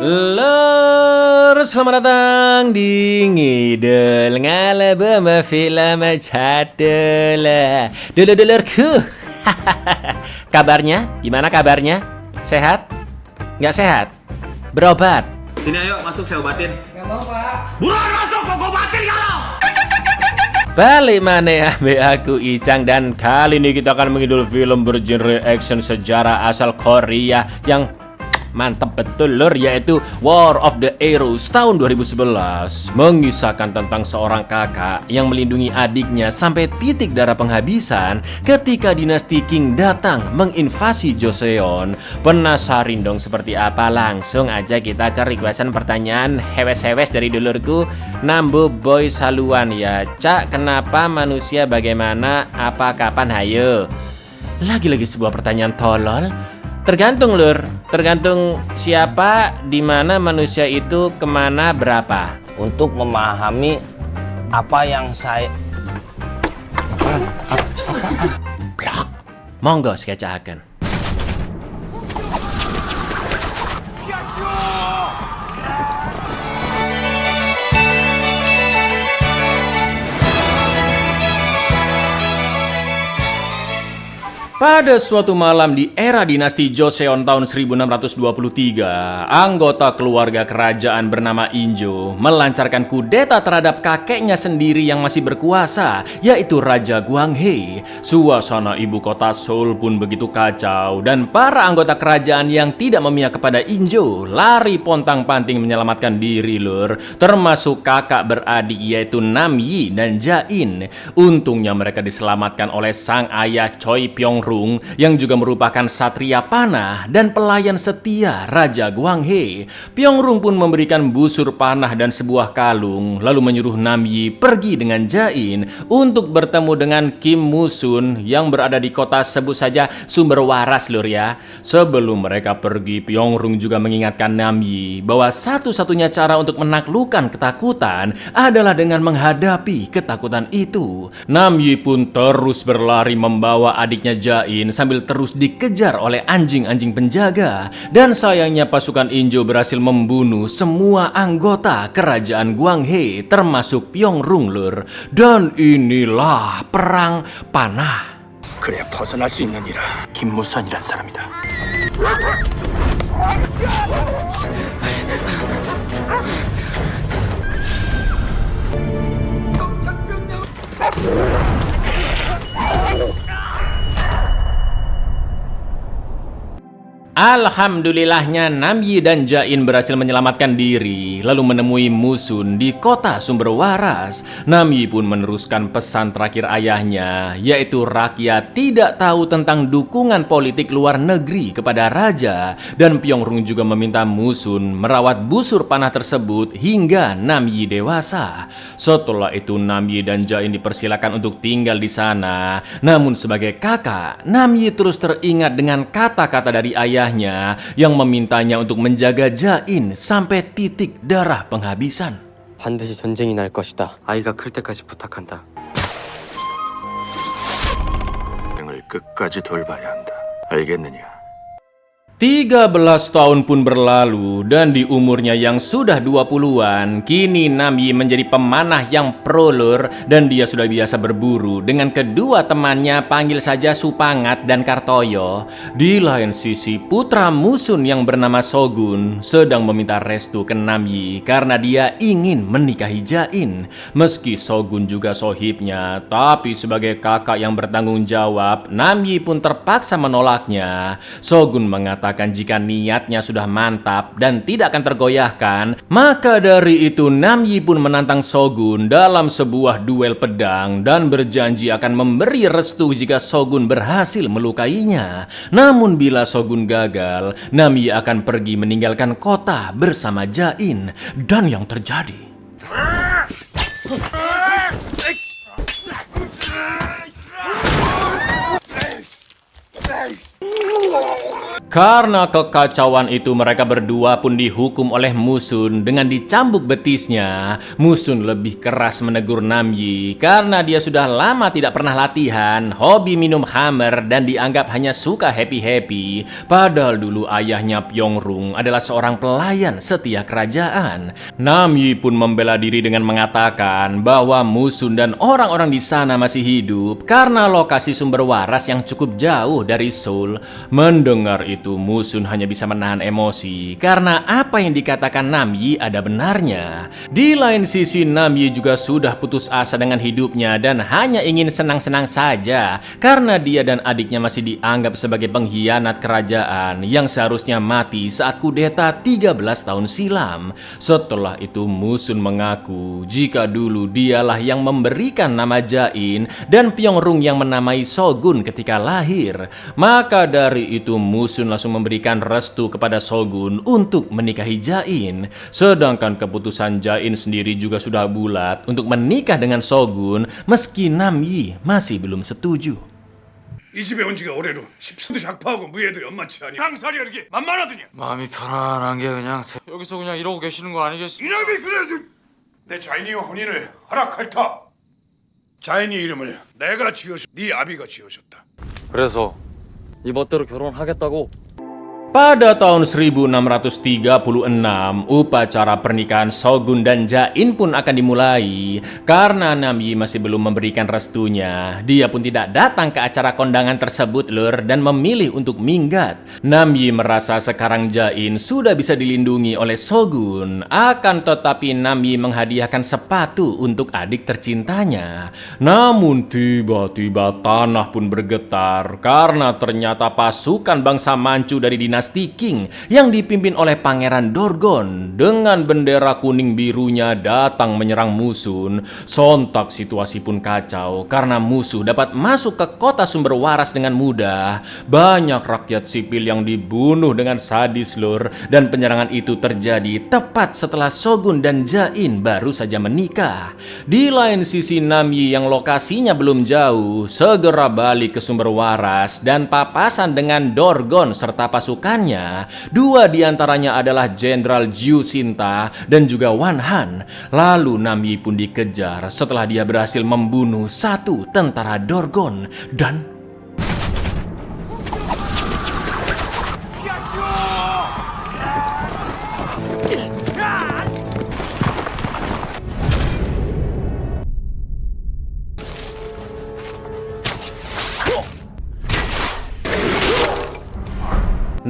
Lur, selamat datang di Ngidul Ngalaba Film Cadela. Dulurku. Kabarnya? Gimana kabarnya? Sehat? Nggak sehat? Berobat? Sini ayo masuk saya obatin. Gak mau pak. Buruan masuk kok obatin kalau. Balik mana ambil aku Icang, dan kali ini kita akan mengidul film bergenre action sejarah asal Korea yang mantap betul lur, yaitu War of the Arrows tahun 2011. Mengisahkan tentang seorang kakak yang melindungi adiknya sampai titik darah penghabisan ketika dinasti Qing datang menginvasi Joseon. Penasarin dong seperti apa? Langsung aja kita ke requestan pertanyaan hewes-hewes dari dulurku Nambo Boy Saluan ya. Cak, kenapa manusia bagaimana apa kapan hayo? Lagi-lagi sebuah pertanyaan tolol. Tergantung lur, tergantung siapa, di mana manusia itu, kemana, berapa. Untuk memahami apa yang saya Blok. Monggo skecahaken. Pada suatu malam di era dinasti Joseon tahun 1623, anggota keluarga kerajaan bernama Injo melancarkan kudeta terhadap kakeknya sendiri yang masih berkuasa, yaitu Raja Gwanghei. Suasana ibu kota Seoul pun begitu kacau, dan para anggota kerajaan yang tidak memihak kepada Injo lari pontang-panting menyelamatkan diri lur, termasuk kakak beradik yaitu Namyi dan Jain. Untungnya mereka diselamatkan oleh sang ayah Choi Pyongrung yang juga merupakan satria panah dan pelayan setia Raja Gwanghei. Pyongrung pun memberikan busur panah dan sebuah kalung, lalu menyuruh Namyi pergi dengan Jain untuk bertemu dengan Kim Musun yang berada di kota sebut saja Sumber Waras lur ya. Sebelum mereka pergi, Pyongrung juga mengingatkan Namyi bahwa satu-satunya cara untuk menaklukkan ketakutan adalah dengan menghadapi ketakutan itu. Namyi pun terus berlari membawa adiknya Jain sambil terus dikejar oleh anjing-anjing penjaga, dan sayangnya pasukan Injo berhasil membunuh semua anggota kerajaan Gwanghei termasuk Pyongrung lur. Dan inilah perang panah. 그래야 벗어날 수 있는 이라 김무선이란 사람이다. Alhamdulillahnya Namyi dan Jain berhasil menyelamatkan diri, lalu menemui Musun di kota Sumber Waras. Namyi pun meneruskan pesan terakhir ayahnya, yaitu rakyat tidak tahu tentang dukungan politik luar negeri kepada raja, dan Pyongrung juga meminta Musun merawat busur panah tersebut hingga Namyi dewasa. Setelah itu Namyi dan Jain dipersilakan untuk tinggal di sana. Namun sebagai kakak, Namyi terus teringat dengan kata-kata dari ayahnya yang memintanya untuk menjaga Jain sampai titik darah penghabisan. 반드시 전쟁이 날 것이다. 아이가 클 때까지 부탁한다. 을 끝까지 돌봐야 한다. 알겠느냐? 13 tahun pun berlalu, dan di umurnya yang sudah 20-an, kini Namyi menjadi pemanah yang pro lur, dan dia sudah biasa berburu dengan kedua temannya, panggil saja Supangat dan Kartoyo. Di lain sisi, putra Musun yang bernama Sogun sedang meminta restu ke Namyi karena dia ingin menikahi Jain. Meski Sogun juga sohibnya, tapi sebagai kakak yang bertanggung jawab, Namyi pun terpaksa menolaknya. Sogun mengatakan jika niatnya sudah mantap dan tidak akan tergoyahkan, maka dari itu Namyi pun menantang Sogun dalam sebuah duel pedang dan berjanji akan memberi restu jika Sogun berhasil melukainya. Namun bila Sogun gagal, Namyi akan pergi meninggalkan kota bersama Jain. Dan yang terjadi, Karena kekacauan itu mereka berdua pun dihukum oleh Musun dengan dicambuk betisnya. Musun lebih keras menegur Namyi karena dia sudah lama tidak pernah latihan, hobi minum hammer dan dianggap hanya suka happy-happy. Padahal dulu ayahnya Pyongrung adalah seorang pelayan setia kerajaan. Namyi pun membela diri dengan mengatakan bahwa Musun dan orang-orang di sana masih hidup karena lokasi sumber waras yang cukup jauh dari Seoul. Mendengar itu Musun hanya bisa menahan emosi karena apa yang dikatakan Namyi ada benarnya. Di lain sisi Namyi juga sudah putus asa dengan hidupnya dan hanya ingin senang-senang saja karena dia dan adiknya masih dianggap sebagai pengkhianat kerajaan yang seharusnya mati saat kudeta 13 tahun silam. Setelah itu Musun mengaku jika dulu dialah yang memberikan nama Jain dan Pyongrung yang menamai Shogun ketika lahir. Maka dari itu Musun langsung memberikan restu kepada Shogun untuk menikahi Jain. Sedangkan keputusan Jain sendiri juga sudah bulat untuk menikah dengan Shogun meski Namyi masih belum setuju. 이 집에 온 지가 올해로 10수도 작파하고 무예도 연만치 않니 강살이가 이렇게 만만하더냐 마음이 편안한 게 그냥 여기서 그냥 이러고 계시는 거 아니겠습니까? 이놈이 그래 내 자인이와 혼인을 허락할 터 자인이 이름을 내가 지어서 네 아비가 지어줬다 그래서 이 멋대로 결혼하겠다고? Pada tahun 1636, upacara pernikahan Shogun dan Jain pun akan dimulai. Karena Namyi masih belum memberikan restunya, dia pun tidak datang ke acara kondangan tersebut lur dan memilih untuk minggat. Namyi merasa sekarang Jain sudah bisa dilindungi oleh Shogun. Akan tetapi Namyi menghadiahkan sepatu untuk adik tercintanya. Namun tiba-tiba tanah pun bergetar karena ternyata pasukan bangsa Manchu dari dinasti Qing yang dipimpin oleh Pangeran Dorgon dengan bendera kuning birunya datang menyerang Musun. Sontak situasi pun kacau karena musuh dapat masuk ke kota sumber waras dengan mudah. Banyak rakyat sipil yang dibunuh dengan sadis lur, dan penyerangan itu terjadi tepat setelah Shogun dan Jain baru saja menikah. Di lain sisi Namyi yang lokasinya belum jauh segera balik ke sumber waras dan papasan dengan Dorgon serta pasukan. Dua diantaranya adalah Jenderal Jiu Sinta dan juga Wan Han. Lalu Namyi pun dikejar setelah dia berhasil membunuh satu tentara Dorgon dan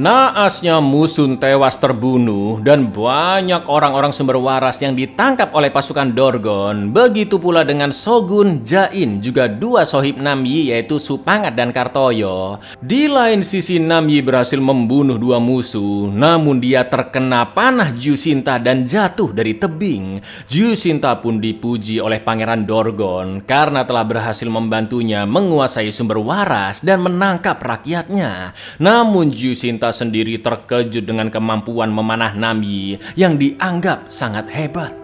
naasnya Musun tewas terbunuh dan banyak orang-orang sumber waras yang ditangkap oleh pasukan Dorgon. Begitu pula dengan Shogun, Jain, juga dua sohib Namyi yaitu Supangat dan Kartoyo. Di lain sisi Namyi berhasil membunuh dua musuh, namun dia terkena panah Jiu Sinta dan jatuh dari tebing. Jiu Sinta pun dipuji oleh Pangeran Dorgon karena telah berhasil membantunya menguasai sumber waras dan menangkap rakyatnya. Namun Jiu Sinta sendiri terkejut dengan kemampuan memanah Namyi yang dianggap sangat hebat.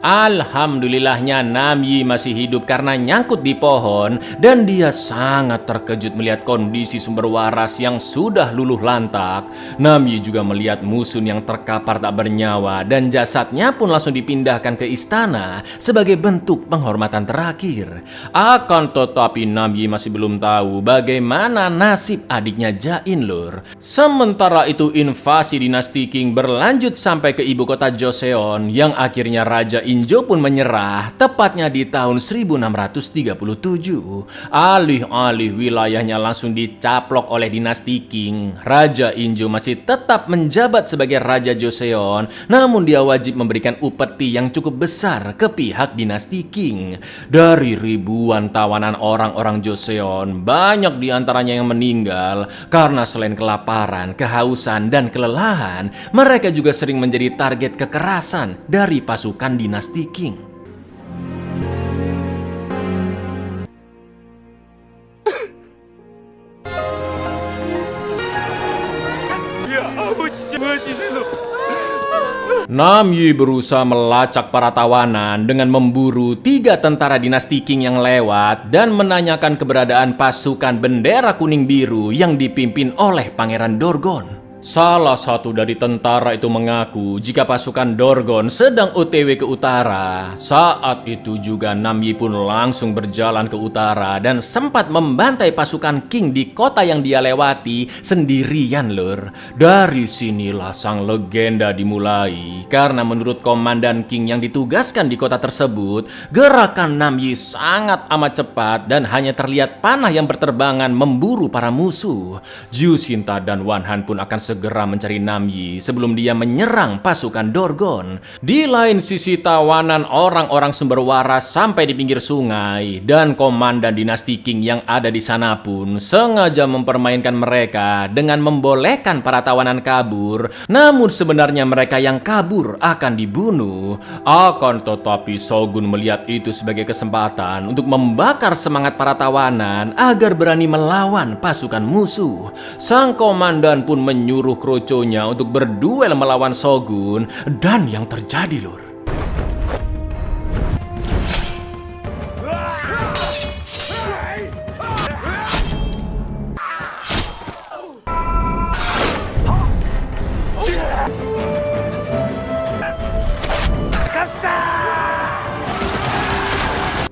Alhamdulillahnya Namyi masih hidup karena nyangkut di pohon dan dia sangat terkejut melihat kondisi sumber waras yang sudah luluh lantak. Namyi juga melihat Musun yang terkapar tak bernyawa dan jasadnya pun langsung dipindahkan ke istana sebagai bentuk penghormatan terakhir. Akan tetapi Namyi masih belum tahu bagaimana nasib adiknya Jain lur. Sementara itu invasi dinasti Qing berlanjut sampai ke ibu kota Joseon yang akhirnya Raja Injo pun menyerah tepatnya di tahun 1637. Alih-alih wilayahnya langsung dicaplok oleh dinasti Qing, Raja Injo masih tetap menjabat sebagai Raja Joseon, namun dia wajib memberikan upeti yang cukup besar ke pihak dinasti Qing. Dari ribuan tawanan orang-orang Joseon, banyak diantaranya yang meninggal karena selain kelaparan, kehausan, dan kelelahan, mereka juga sering menjadi target kekerasan dari pasukan dinasti Qing. 야 아버지 무엇이세요? Namyi berusaha melacak para tawanan dengan memburu 3 tentara dinasti Qing yang lewat dan menanyakan keberadaan pasukan bendera kuning biru yang dipimpin oleh Pangeran Dorgon. Salah satu dari tentara itu mengaku jika pasukan Dorgon sedang OTW ke utara. Saat itu juga Namyi pun langsung berjalan ke utara dan sempat membantai pasukan Qing di kota yang dia lewati sendirian, lur. Dari sinilah sang legenda dimulai. Karena menurut komandan Qing yang ditugaskan di kota tersebut, gerakan Namyi sangat amat cepat dan hanya terlihat panah yang berterbangan memburu para musuh. Zhu Xinta dan Wan Han pun akan segera mencari Namyi sebelum dia menyerang pasukan Dorgon. Di lain sisi tawanan orang-orang sumber waras sampai di pinggir sungai dan komandan dinasti Qing yang ada di sana pun sengaja mempermainkan mereka dengan membolehkan para tawanan kabur. Namun sebenarnya mereka yang kabur akan dibunuh. Akan tetapi Shogun melihat itu sebagai kesempatan untuk membakar semangat para tawanan agar berani melawan pasukan musuh. Sang komandan pun menyuruh kroconya untuk berduel melawan Shogun dan yang terjadi, lur.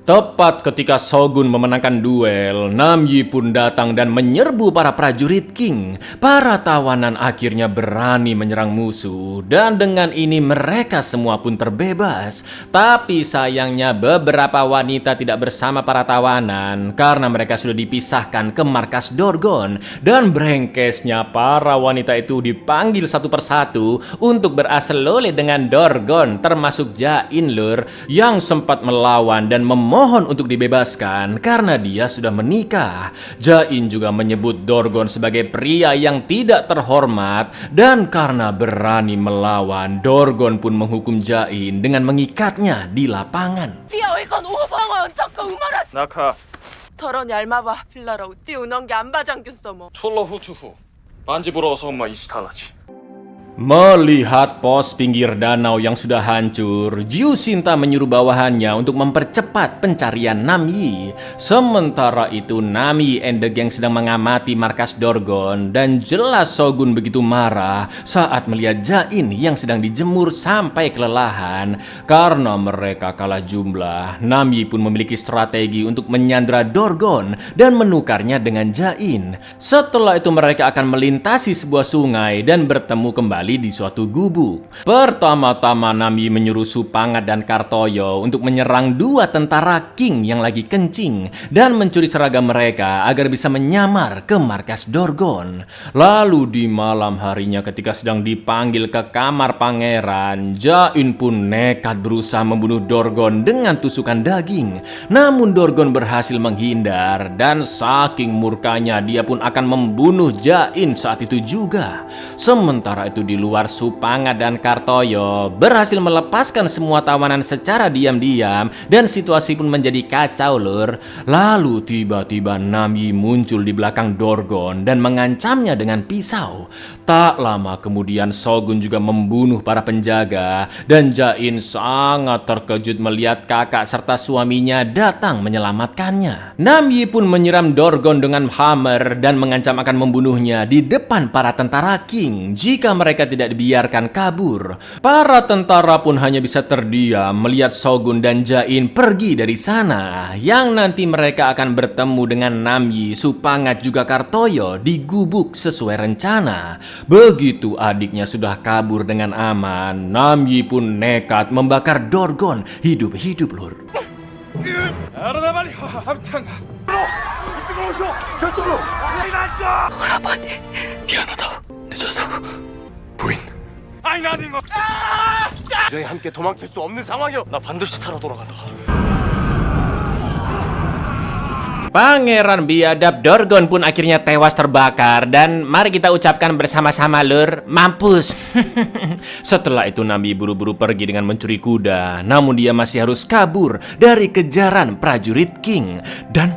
Tepat ketika Shogun memenangkan duel, Namyi pun datang dan menyerbu para prajurit Qing. Para tawanan akhirnya berani menyerang musuh dan dengan ini mereka semua pun terbebas. Tapi sayangnya beberapa wanita tidak bersama para tawanan karena mereka sudah dipisahkan ke markas Dorgon. Dan brengkesnya para wanita itu dipanggil satu persatu untuk beraselole dengan Dorgon, termasuk Jain, lur, yang sempat melawan dan memohon untuk dibebaskan karena dia sudah menikah. Jain juga menyebut Dorgon sebagai pria yang tidak terhormat dan karena berani melawan, Dorgon pun menghukum Jain dengan mengikatnya di lapangan. 낙하 더러운 얄마봐 빌라라 어찌 운한 게 안바장균 써머 촐로 후투후 반지 보러 어서 엄마 이시타나지. Melihat pos pinggir danau yang sudah hancur, Zhu Xinta menyuruh bawahannya untuk mempercepat pencarian Namyi. Sementara itu Namyi and the gang sedang mengamati markas Dorgon dan jelas Shogun begitu marah saat melihat Jain yang sedang dijemur sampai kelelahan. Karena mereka kalah jumlah, Namyi pun memiliki strategi untuk menyandra Dorgon dan menukarnya dengan Jain. Setelah itu mereka akan melintasi sebuah sungai dan bertemu kembali di suatu gubuk. Pertama-tama Namyi menyuruh Supangat dan Kartoyo untuk menyerang 2 tentara Qing yang lagi kencing dan mencuri seragam mereka agar bisa menyamar ke markas Dorgon. Lalu di malam harinya ketika sedang dipanggil ke kamar pangeran, Jain pun nekat berusaha membunuh Dorgon dengan tusukan daging. Namun Dorgon berhasil menghindar dan saking murkanya dia pun akan membunuh Jain saat itu juga. Sementara itu di luar, Supangat dan Kartoyo berhasil melepaskan semua tawanan secara diam-diam dan situasi pun menjadi kacau, lur. Lalu tiba-tiba Namyi muncul di belakang Dorgon dan mengancamnya dengan pisau. Tak lama kemudian Shogun juga membunuh para penjaga dan Jain sangat terkejut melihat kakak serta suaminya datang menyelamatkannya. Namyi pun menyiram Dorgon dengan hammer dan mengancam akan membunuhnya di depan para tentara Qing jika mereka tidak dibiarkan kabur. Para tentara pun hanya bisa terdiam melihat Shogun dan Jain pergi dari sana, yang nanti mereka akan bertemu dengan Namyi, Supangat juga Kartoyo di gubuk sesuai rencana. Begitu adiknya sudah kabur dengan aman, Namyi pun nekat membakar Dorgon hidup-hidup, lur. 저희 함께 도망칠 수 없는 상황이요. 나 반드시 살아 돌아간다. Pangeran biadab Dorgon pun akhirnya tewas terbakar dan mari kita ucapkan bersama-sama, lur, mampus. Setelah itu Namyi buru-buru pergi dengan mencuri kuda, namun dia masih harus kabur dari kejaran prajurit Qing dan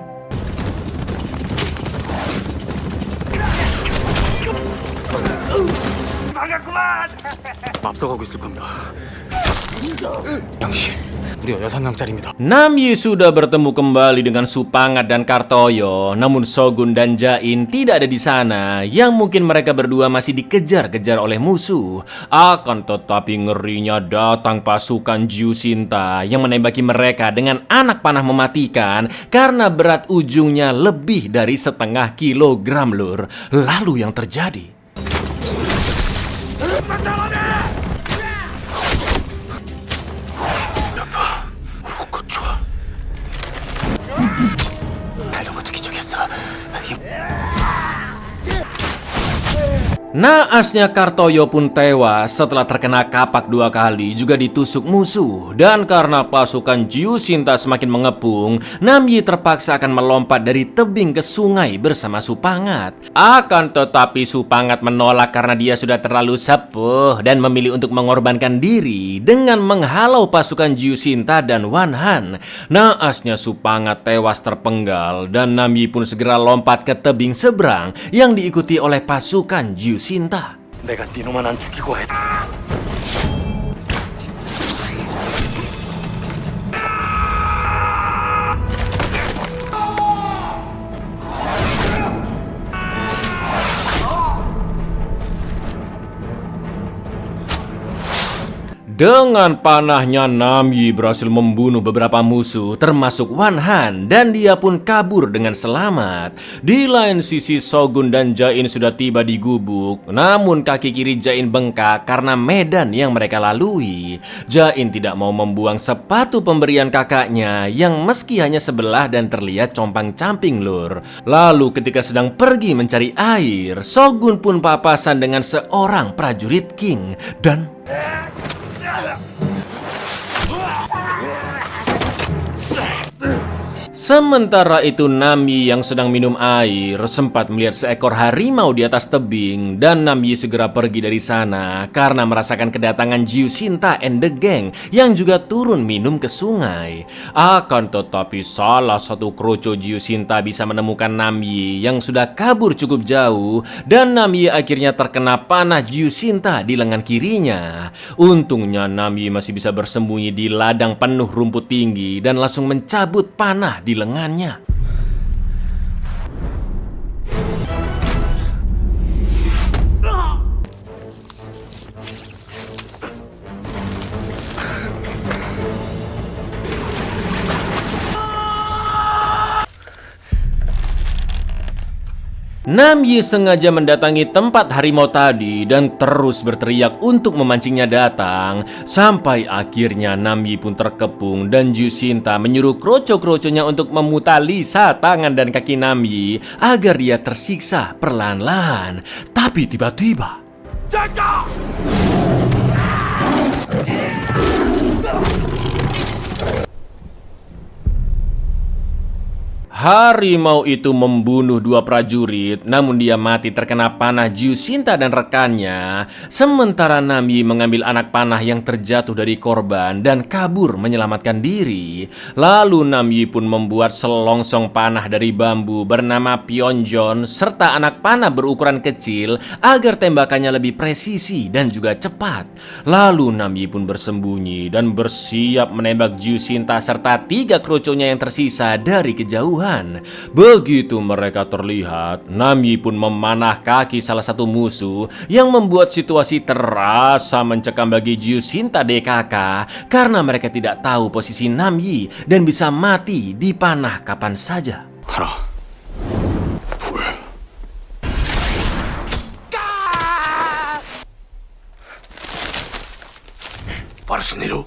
망했구만. 앞서가고 있을 겁니다. 양씨, 무려 6명짜리입니다. Namyi sudah bertemu kembali dengan Supangat dan Kartoyo, namun Shogun dan Jain tidak ada di sana, yang mungkin mereka berdua masih dikejar-kejar oleh musuh. Akan tetapi ngerinya datang pasukan Jushinta yang menembaki mereka dengan anak panah mematikan karena berat ujungnya lebih dari 1,5 kilogram, lur. Lalu yang terjadi? Naasnya Kartoyo pun tewas setelah terkena kapak 2 kali, juga ditusuk musuh. Dan karena pasukan Jushinta semakin mengepung, Namyi terpaksa akan melompat dari tebing ke sungai bersama Supangat. Akan tetapi Supangat menolak karena dia sudah terlalu sepuh dan memilih untuk mengorbankan diri dengan menghalau pasukan Jushinta dan Wanhan. Naasnya Supangat tewas terpenggal dan Namyi pun segera lompat ke tebing seberang yang diikuti oleh pasukan Jushinta. 내가 네 놈만 안 죽이고 해. Dengan panahnya Namyi berhasil membunuh beberapa musuh termasuk Wanhan dan dia pun kabur dengan selamat. Di lain sisi Shogun dan Jain sudah tiba di gubuk, namun kaki kiri Jain bengkak karena medan yang mereka lalui. Jain tidak mau membuang sepatu pemberian kakaknya yang meski hanya sebelah dan terlihat compang-camping, lur. Lalu ketika sedang pergi mencari air, Shogun pun papasan dengan seorang prajurit King dan sementara itu Namyi yang sedang minum air sempat melihat seekor harimau di atas tebing dan Namyi segera pergi dari sana karena merasakan kedatangan Jushinta and the gang yang juga turun minum ke sungai. Akan tetapi salah satu kroco Jushinta bisa menemukan Namyi yang sudah kabur cukup jauh dan Namyi akhirnya terkena panah Jushinta di lengan kirinya. Untungnya Namyi masih bisa bersembunyi di ladang penuh rumput tinggi dan langsung mencabut panah di lengannya. Namyi sengaja mendatangi tempat harimau tadi dan terus berteriak untuk memancingnya datang. Sampai akhirnya Namyi pun terkepung dan Jushinta menyuruh kroco-kroconya untuk memutalisa tangan dan kaki Namyi agar dia tersiksa perlahan-lahan. Tapi tiba-tiba harimau itu membunuh 2 prajurit, namun dia mati terkena panah Jushinta dan rekannya. Sementara Namyi mengambil anak panah yang terjatuh dari korban dan kabur menyelamatkan diri. Lalu Namyi pun membuat selongsong panah dari bambu bernama Pyeonjon serta anak panah berukuran kecil agar tembakannya lebih presisi dan juga cepat. Lalu Namyi pun bersembunyi dan bersiap menembak Jushinta serta 3 kroconya yang tersisa dari kejauhan. Begitu mereka terlihat, Namyi pun memanah kaki salah satu musuh yang membuat situasi terasa mencekam bagi Jushinta DKK karena mereka tidak tahu posisi Namyi dan bisa mati dipanah kapan saja. 하나, 둘. 빠르시 내려.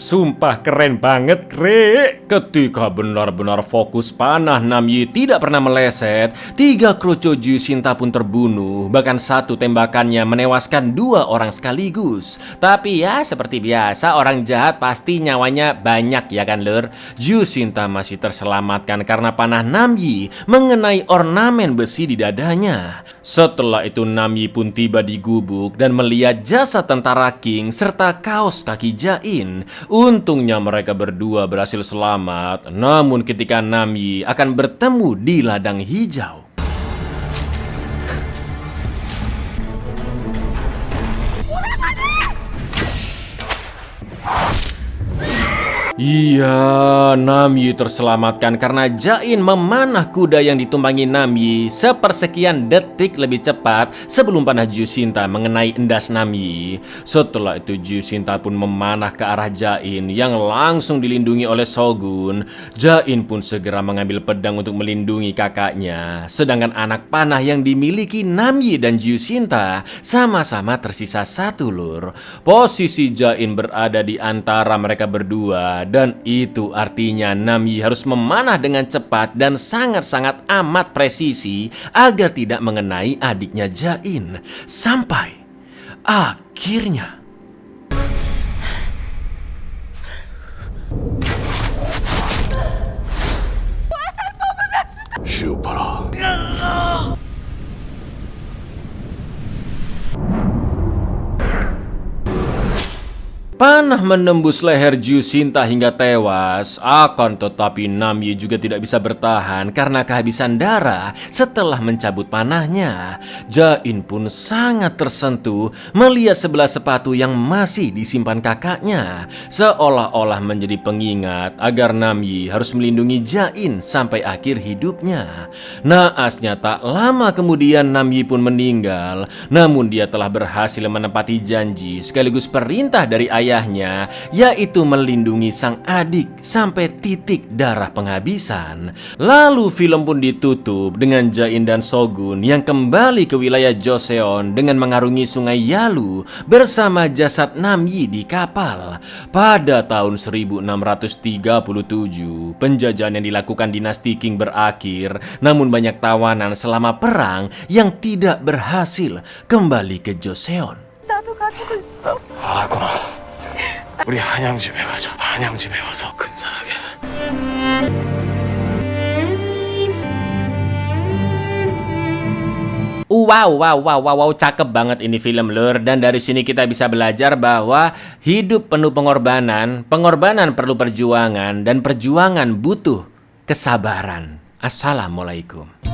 Sumpah keren banget, Kre. Ketika benar-benar fokus panah Namyi tidak pernah meleset, 3 kroco Jushinta pun terbunuh. Bahkan 1 tembakannya menewaskan 2 orang sekaligus. Tapi ya seperti biasa orang jahat pasti nyawanya banyak ya kan, lur. Jushinta masih terselamatkan karena panah Namyi mengenai ornamen besi di dadanya. Setelah itu Namyi pun tiba di gubuk dan melihat jasad tentara King serta kaos kaki Jain. Untungnya mereka berdua berhasil selamat, namun ketika Namyi akan bertemu di ladang hijau, iya, Namyi terselamatkan karena Jain memanah kuda yang ditumpangi Namyi sepersekian detik lebih cepat sebelum panah Jushinta mengenai endas Namyi. Setelah itu Jushinta pun memanah ke arah Jain yang langsung dilindungi oleh Shogun. Jain pun segera mengambil pedang untuk melindungi kakaknya. Sedangkan anak panah yang dimiliki Namyi dan Jushinta sama-sama tersisa satu lur. Posisi Jain berada di antara mereka berdua. Dan itu artinya Namyi harus memanah dengan cepat dan sangat-sangat amat presisi agar tidak mengenai adiknya Jain. Sampai akhirnya 슈퍼라. panah menembus leher Jushinta hingga tewas. Akan tetapi Namyi juga tidak bisa bertahan karena kehabisan darah setelah mencabut panahnya. Jain pun sangat tersentuh melihat sebelah sepatu yang masih disimpan kakaknya, seolah-olah menjadi pengingat agar Namyi harus melindungi Jain sampai akhir hidupnya. Naasnya tak lama kemudian Namyi pun meninggal, namun dia telah berhasil menepati janji sekaligus perintah dari ayahnya, yaitu melindungi sang adik sampai titik darah penghabisan. Lalu film pun ditutup dengan Jain dan Shogun yang kembali ke wilayah Joseon dengan mengarungi sungai Yalu bersama jasad Namyi di kapal. Pada tahun 1637, penjajahan yang dilakukan dinasti Qing berakhir, namun banyak tawanan selama perang yang tidak berhasil kembali ke Joseon. 나도 가지고 있어. 알았구나. 우리 한양집에 가자. 한양집에 가서 근사하게. Wow, cakep banget ini film lur. Dan dari sini kita bisa belajar bahwa hidup penuh pengorbanan, pengorbanan perlu perjuangan, dan perjuangan butuh kesabaran. Assalamualaikum.